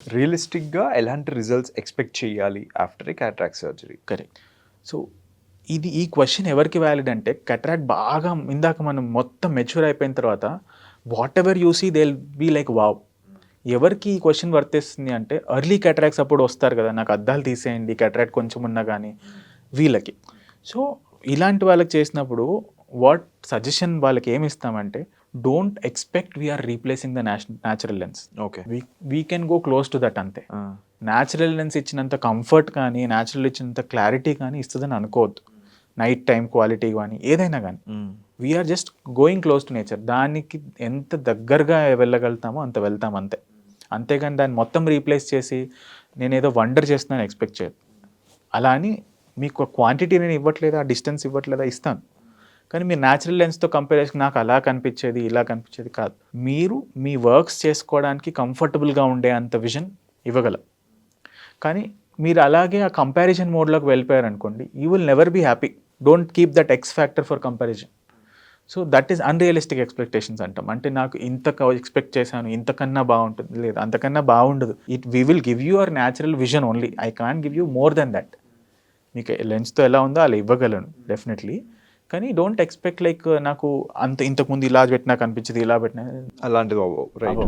రియలిస్టిక్గా ఎలాంటి results expect చేయాలి after a cataract surgery? Correct. So ఈ క్వశ్చన్ ఎవరికి వ్యాలిడ్ అంటే కట్రాక్ట్ బాగా ఇందాక మనం మొత్తం మెచ్యూర్ అయిపోయిన తర్వాత whatever you see they will be like wow. ఎవరికి ఈ క్వశ్చన్ వర్తిస్తుంది అంటే ఎర్లీ కట్రాక్ట్స్ అప్పుడు వస్తారు కదా, నాకు అద్దాలు తీసేయండి కట్రాక్ట్ కొంచెం ఉన్నా కానీ వీళ్ళకి. సో ఇలాంటి వాళ్ళకి చేసినప్పుడు వాట్ సజెషన్ వాళ్ళకి ఏమి ఇస్తామంటే don't expect we're replacing the natural lens. Okay. We can go close to that అంతే. న్యాచురల్ లెన్స్ ఇచ్చినంత కంఫర్ట్ కానీ న్యాచురల్ ఇచ్చినంత క్లారిటీ కానీ ఇస్తుందని అనుకోవద్దు. నైట్ టైం క్వాలిటీ కానీ ఏదైనా కానీ we're just going close to nature. దానికి ఎంత దగ్గరగా వెళ్ళగలుగుతామో అంత వెళ్తాం అంతే. అంతేగాని దాన్ని మొత్తం రీప్లేస్ చేసి నేను ఏదో వండర్ చేస్తున్నాను ఎక్స్పెక్ట్ చేయదు. అలా అని మీకు క్వాంటిటీ నేను ఇవ్వట్లేదా, ఆ డిస్టెన్స్ ఇవ్వట్లేదా, ఇస్తాను. కానీ మీరు న్యాచురల్ లెన్స్తో కంపేర్ చేసి నాకు అలా కనిపించేది ఇలా కనిపించేది కాదు. మీరు మీ వర్క్స్ చేసుకోవడానికి కంఫర్టబుల్గా ఉండే అంత విజన్ ఇవ్వగలం. కానీ మీరు అలాగే ఆ కంపారిజన్ మోడ్లోకి వెళ్ళిపోయారనుకోండి, you will never be happy. Don't keep that X factor for comparison. So that is unrealistic expectations అంటాం. అంటే నాకు ఇంత ఎక్స్పెక్ట్ చేశాను, ఇంతకన్నా బాగుంటుంది, లేదు అంతకన్నా బాగుండదు. We will give you our natural vision only. I can't give you more than that. మీకు లెన్స్తో ఎలా ఉందో అలా ఇవ్వగలను డెఫినెట్లీ. కానీ డోంట్ ఎక్స్పెక్ట్ లైక్ నాకు అంత ఇంతకుముందు ఇలా పెట్టినా కనిపించింది ఇలా పెట్టినా అలాంటిది రైట్.